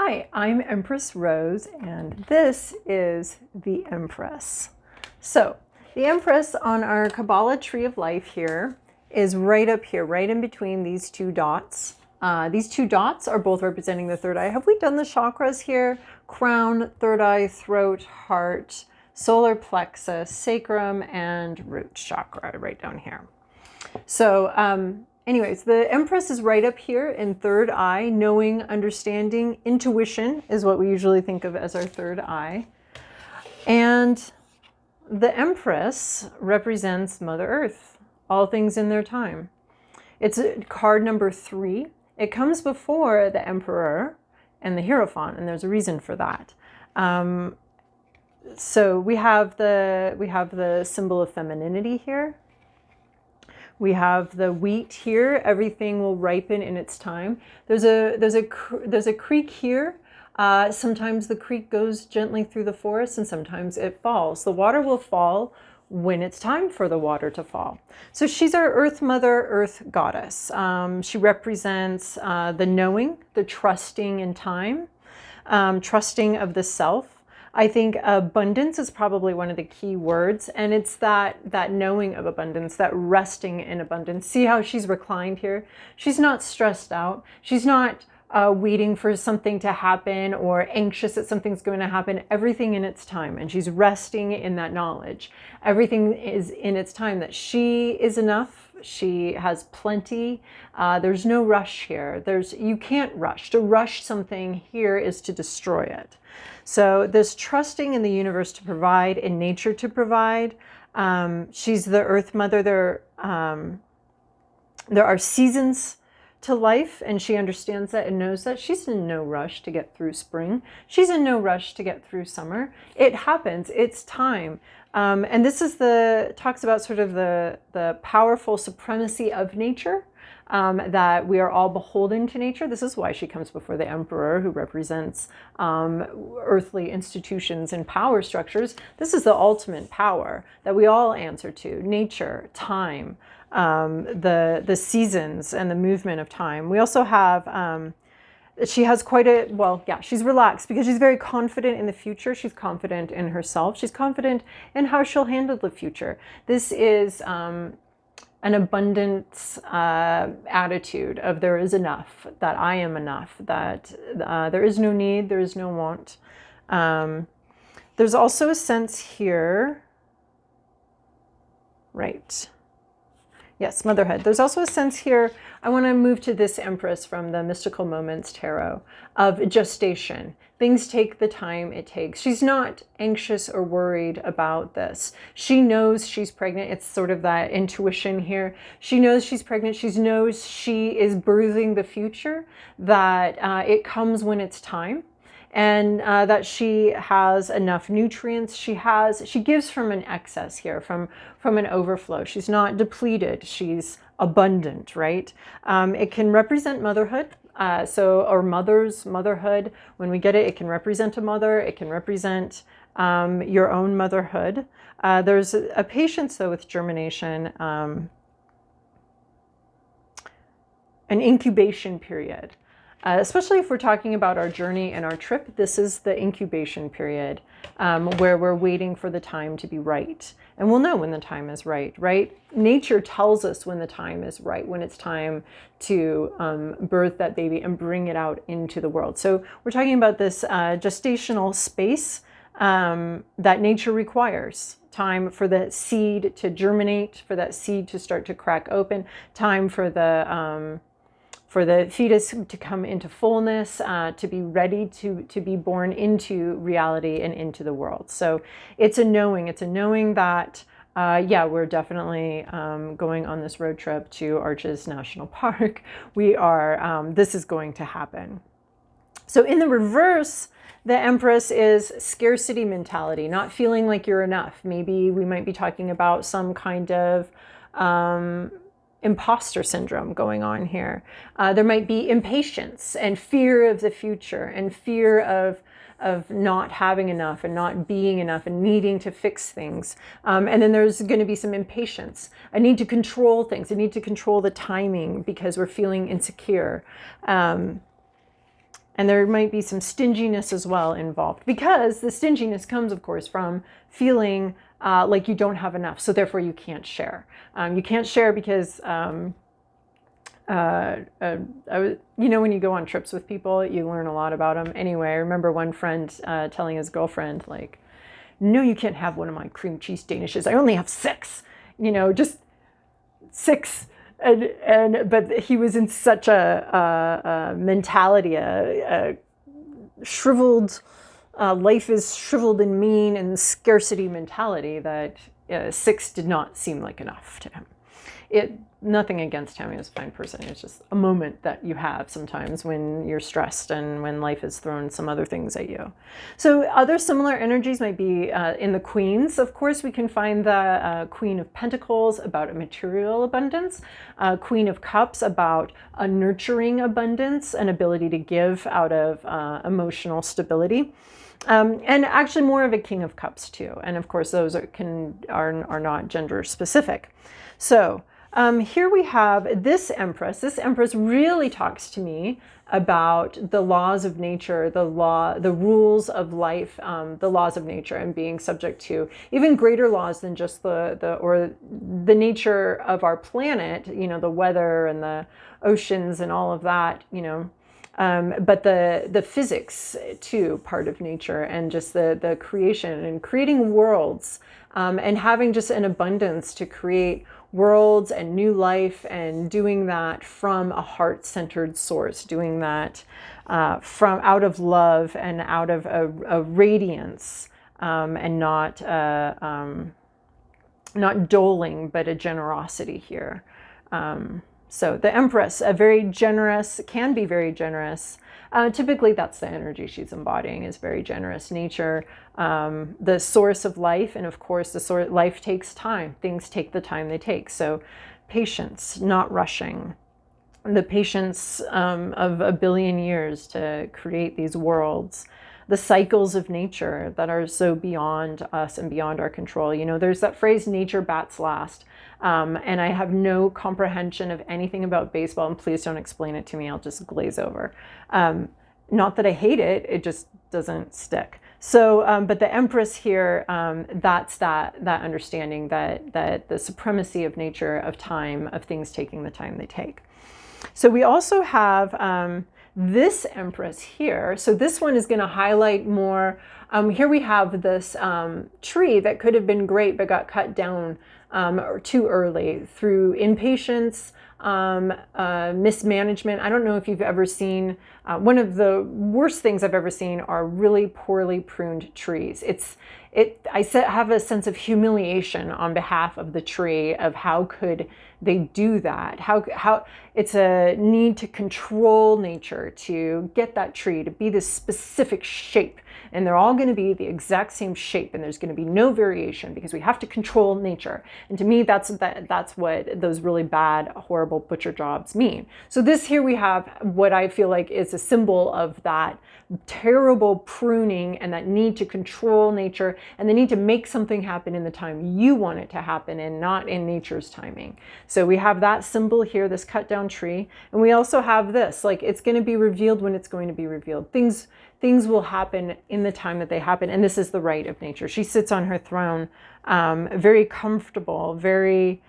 Hi, I'm Empress Rose, and this is the Empress. So, the Empress on our Kabbalah Tree of Life here is right up here, right in between these two dots. These two dots are both representing the third eye. Have we done the chakras here? Crown, third eye, throat, heart, solar plexus, sacrum, and root chakra right down here. So, anyways, the Empress is right up here in third eye. Knowing, understanding, intuition is what we usually think of as our third eye. And the Empress represents Mother Earth, all things in their time. It's card number 3. It comes before the Emperor and the Hierophant, and there's a reason for that. So we have the symbol of femininity here. We have the wheat here. Everything will ripen in its time. There's a creek here. Sometimes the creek goes gently through the forest, and sometimes it falls. The water will fall when it's time for the water to fall. So she's our Earth Mother, Earth Goddess. She represents the knowing, the trusting in time, trusting of the self. I think abundance is probably one of the key words, and it's that knowing of abundance, that resting in abundance. See how she's reclined here? She's not stressed out. She's not waiting for something to happen or anxious that something's going to happen. Everything in its time, and she's resting in that knowledge. Everything is in its time, that she is enough. She has plenty. There's no rush here. You can't rush. To rush something here is to destroy it. So this trusting in the universe to provide, in nature to provide. She's the Earth Mother. There are seasons to life, and she understands that and knows that. She's in no rush to get through spring. She's in no rush to get through summer. It happens. It's time. And this is talks about sort of the powerful supremacy of nature. That we are all beholden to nature. This is why she comes before the Emperor, who represents earthly institutions and power structures. This is the ultimate power that we all answer to: nature, time, the seasons, and the movement of time. We also have, she has she's relaxed because she's very confident in the future. She's confident in herself. She's confident in how she'll handle the future. This is an abundance attitude of there is enough, that I am enough, that there is no need, there is no want. There's also a sense here, right? Yes, motherhood. There's also a sense here, I want to move to this Empress from the Mystical Moments Tarot, of gestation. Things take the time it takes. She's not anxious or worried about this. She knows she's pregnant. It's sort of that intuition here. She knows she's pregnant. She knows she is birthing the future, that it comes when it's time. And that she has enough nutrients. She gives from an excess here, from an overflow. She's not depleted. She's abundant, right? It can represent motherhood. Or motherhood. When we get it, it can represent a mother. It can represent your own motherhood. There's a patience, though, with germination, an incubation period. Especially if we're talking about our journey and our trip, this is the incubation period where we're waiting for the time to be right. And we'll know when the time is right? Nature tells us when the time is right, when it's time to birth that baby and bring it out into the world. So we're talking about this gestational space that nature requires. Time for the seed to germinate, for that seed to start to crack open, time for the fetus to come into fullness, to be ready to be born into reality and into the world. So it's a knowing that, we're definitely going on this road trip to Arches National Park. This is going to happen. So in the reverse, the Empress is scarcity mentality, not feeling like you're enough. Maybe we might be talking about some kind of imposter syndrome going on here. There might be impatience and fear of the future, and fear of not having enough and not being enough and needing to fix things. And then there's going to be some impatience. I need to control things. I need to control the timing because we're feeling insecure. And there might be some stinginess as well involved, because the stinginess comes, of course, from feeling like you don't have enough. So therefore you can't share. You can't share because, you know, when you go on trips with people, you learn a lot about them. Anyway, I remember one friend telling his girlfriend, like, no, you can't have one of my cream cheese Danishes. I only have 6, you know, just 6. But he was in such a mentality, a shriveled, life is shriveled and mean and scarcity mentality, that 6 did not seem like enough to him. Nothing against him, he was a fine person. It's just a moment that you have sometimes when you're stressed and when life has thrown some other things at you. So other similar energies might be in the queens. Of course, we can find the Queen of Pentacles about a material abundance, Queen of Cups about a nurturing abundance, an ability to give out of emotional stability. And actually more of a King of Cups too. And of course, those are not gender specific. So here we have this Empress. This Empress really talks to me about the laws of nature, the rules of life, the laws of nature, and being subject to even greater laws than just the nature of our planet, you know, the weather and the oceans and all of that, you know. But the physics too, part of nature, and just the creation and creating worlds, and having just an abundance to create worlds and new life, and doing that from a heart-centered source, doing that from out of love and out of a radiance, and not doling, but a generosity here. So the Empress, can be very generous. Typically that's the energy she's embodying, is very generous nature, the source of life. And of course, life takes time. Things take the time they take. So patience, not rushing. The patience of a billion years to create these worlds. The cycles of nature that are so beyond us and beyond our control. You know, there's that phrase, nature bats last. And I have no comprehension of anything about baseball, and please don't explain it to me. I'll just glaze over. Not that I hate it, it just doesn't stick. So, but the Empress here, that's that understanding that the supremacy of nature, of time, of things taking the time they take. So we also have this Empress here. So this one is going to highlight more. Here we have this tree that could have been great but got cut down too early through impatience, mismanagement. I don't know if you've ever seen, one of the worst things I've ever seen are really poorly pruned trees. I have a sense of humiliation on behalf of the tree, of how could they do that? How it's a need to control nature, to get that tree to be this specific shape, and they're all going to be the exact same shape, and there's going to be no variation because we have to control nature. And to me, that's what those really bad, horrible butcher jobs mean. So this here we have what I feel like is a symbol of that terrible pruning and that need to control nature, and the need to make something happen in the time you want it to happen and not in nature's timing. So we have that symbol here, this cut down tree. And we also have this, like, it's going to be revealed when it's going to be revealed. Things will happen in the time that they happen. And this is the right of nature. She sits on her throne, very comfortable, very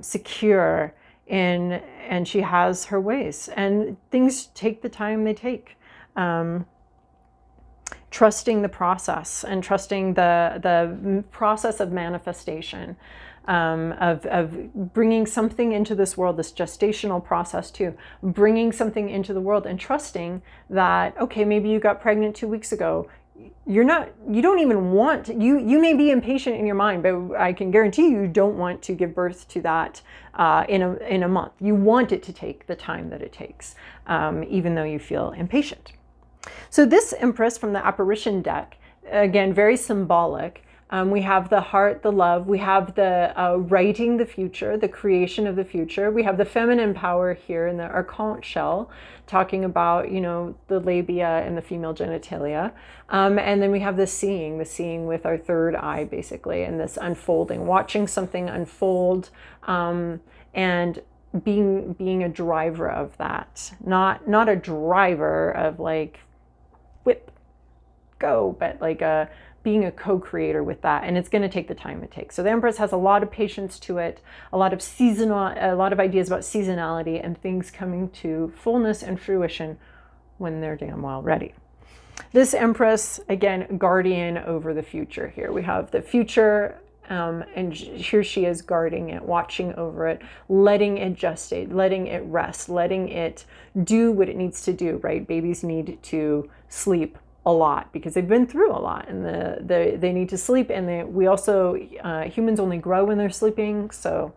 secure, and she has her ways. And things take the time they take. Trusting the process, and trusting the process of manifestation, of bringing something into this world, this gestational process too, bringing something into the world, and trusting that, okay, maybe you got pregnant 2 weeks ago. You don't even want, you may be impatient in your mind, but I can guarantee you don't want to give birth to that in a month. You want it to take the time that it takes, even though you feel impatient. So this Empress from the Apparition deck, again, very symbolic. We have the heart, the love. We have the writing the future, the creation of the future. We have the feminine power here in the Arcana shell, talking about, you know, the labia and the female genitalia. And then we have the seeing with our third eye, basically, and this unfolding, watching something unfold, and being a driver of that, not a driver of like whip go, but like being a co-creator with that. And it's going to take the time it takes. So the Empress has a lot of patience to it, a lot of ideas about seasonality and things coming to fullness and fruition when they're damn well ready. This Empress, again, guardian over the future here. We have the future, and here she is guarding it, watching over it, letting it gestate, letting it rest, letting it do what it needs to do, right? Babies need to sleep a lot because they've been through a lot, and they need to sleep. And we also, humans only grow when they're sleeping. So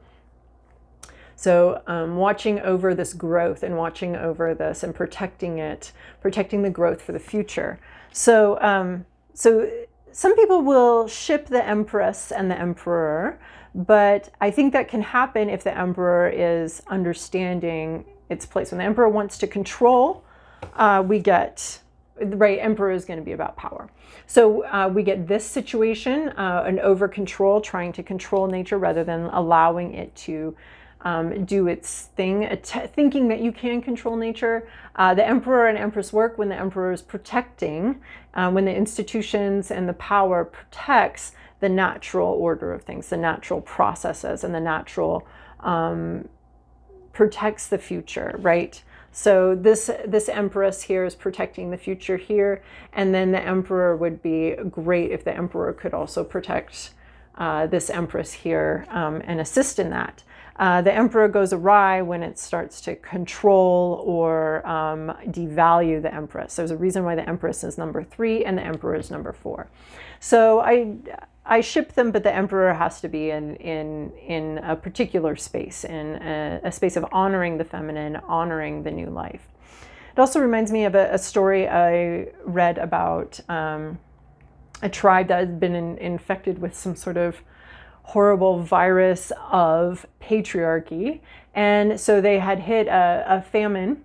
watching over this growth and watching over this and protecting it, protecting the growth for the future. So some people will ship the Empress and the Emperor, but I think that can happen if the Emperor is understanding its place. When the Emperor wants to control, right, Emperor is going to be about power. So we get this situation, an over control, trying to control nature rather than allowing it to do its thing, thinking that you can control nature. The Emperor and Empress work when the Emperor is protecting, when the institutions and the power protects the natural order of things, the natural processes, and the natural protects the future, right? So this Empress here is protecting the future here, and then the Emperor would be great if the Emperor could also protect this Empress here and assist in that. The Emperor goes awry when it starts to control or devalue the Empress. There's a reason why the Empress is number 3 and the Emperor is number 4. So I ship them, but the Emperor has to be in a particular space, in a space of honoring the feminine, honoring the new life. It also reminds me of a story I read about a tribe that had been infected with some sort of horrible virus of patriarchy. And so they had hit a famine,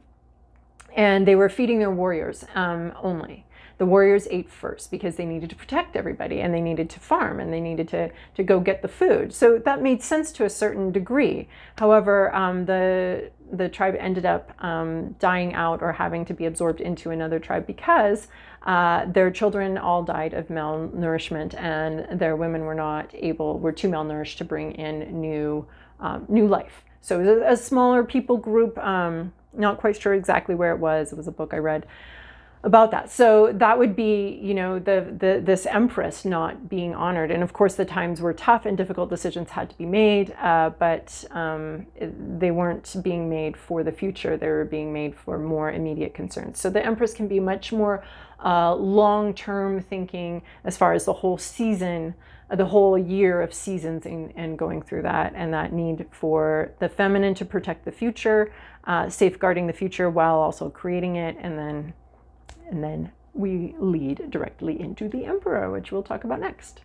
and they were feeding their warriors only. The warriors ate first because they needed to protect everybody, and they needed to farm, and they needed to go get the food. So that made sense to a certain degree. However, the tribe ended up dying out or having to be absorbed into another tribe because their children all died of malnourishment, and their women were too malnourished to bring in new life. So it was a smaller people group, not quite sure exactly where it was. It was a book I read about that. So that would be, this Empress not being honored. And of course, the times were tough and difficult decisions had to be made, but they weren't being made for the future. They were being made for more immediate concerns. So the Empress can be much more long-term thinking as far as the whole season, the whole year of seasons and going through that, and that need for the feminine to protect the future, safeguarding the future while also creating it, and then we lead directly into the Emperor, which we'll talk about next.